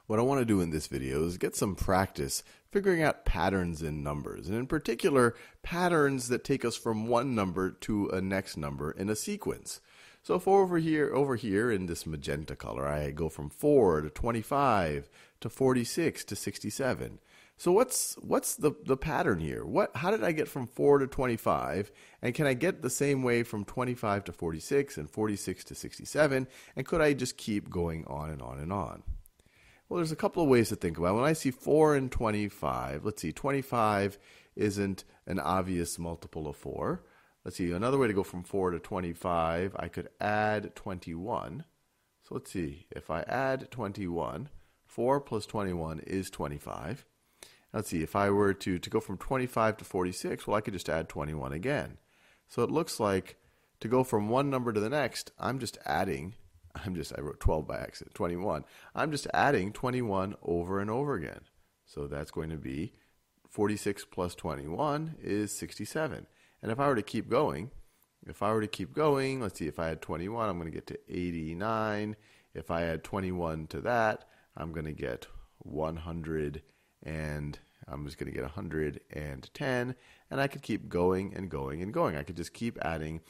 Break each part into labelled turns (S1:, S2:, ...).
S1: What I want to do in this video is get some practice figuring out patterns in numbers, and in particular, patterns that take us from one number to a next number in a sequence. So if over here in this magenta color, I go from 4 to 25 to 46 to 67. So what's the pattern here? How did I get from 4 to 25? And can I get the same way from 25 to 46 and 46 to 67? And could I just keep going on and on and on? Well, there's a couple of ways to think about it. When I see 4 and 25, let's see, 25 isn't an obvious multiple of 4. Let's see, another way to go from 4 to 25, I could add 21. So let's see, if I add 21, 4 plus 21 is 25. Let's see, if I were to go from 25 to 46, well, I could just add 21 again. So it looks like to go from one number to the next, I wrote 12 by accident, 21. I'm just adding 21 over and over again. So that's going to be 46 plus 21 is 67. And if I were to keep going, let's see, if I had 21, I'm going to get to 89. If I add 21 to that, I'm going to get 100, and I'm just going to get 110, and I could keep going and going and going. I could just keep adding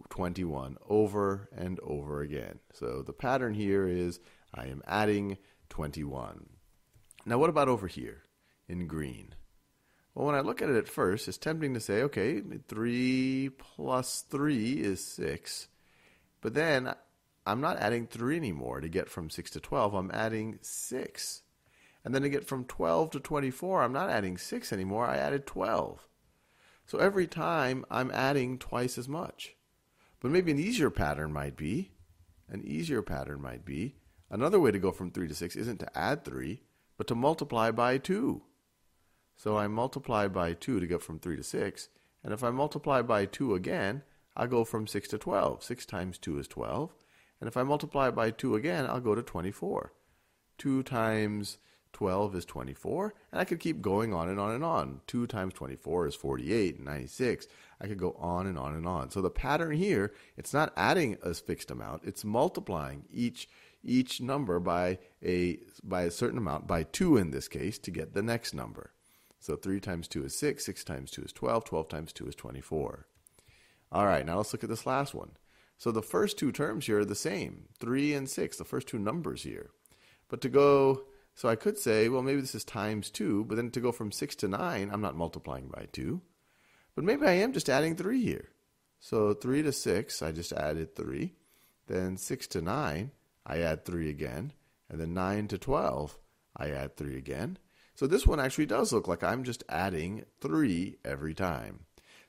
S1: 21 over and over again. So the pattern here is I am adding 21. Now what about over here in green? Well, when I look at it at first, it's tempting to say, okay, 3 plus 3 is 6. But then I'm not adding 3 anymore to get from 6 to 12. I'm adding 6. And then to get from 12 to 24, I'm not adding 6 anymore. I added 12. So every time I'm adding twice as much. But maybe an easier pattern might be, another way to go from 3 to 6 isn't to add 3, but to multiply by 2. So I multiply by 2 to get from 3 to 6. And if I multiply by 2 again, I'll go from 6 to 12. 6 times 2 is 12. And if I multiply by 2 again, I'll go to 24. 2 times 12 is 24. And I could keep going on and on and on. 2 times 24 is 48 and 96. I could go on and on and on. So the pattern here, it's not adding a fixed amount. It's multiplying each number by a certain amount, by 2 in this case, to get the next number. So 3 times 2 is 6, 6 times 2 is 12, 12 times 2 is 24. All right, now let's look at this last one. So the first two terms here are the same, 3 and 6, the first two numbers here. But so I could say, well, maybe this is times 2, but then to go from 6 to 9, I'm not multiplying by 2. But maybe I am just adding 3 here. So 3 to 6, I just added 3. Then 6 to 9, I add 3 again. And then 9 to 12, I add 3 again. So this one actually does look like I'm just adding 3 every time.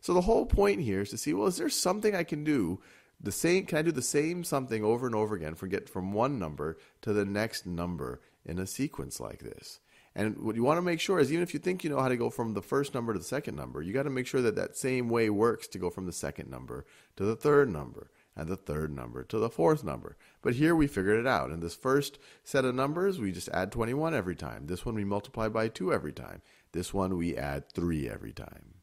S1: So the whole point here is to see, well, is there something I can do? Can I do the same something over and over again, get from one number to the next number in a sequence like this? And what you want to make sure is, even if you think you know how to go from the first number to the second number, you got to make sure that that same way works to go from the second number to the third number, and the third number to the fourth number. But here we figured it out. In this first set of numbers, we just add 21 every time. This one we multiply by 2 every time. This one we add 3 every time.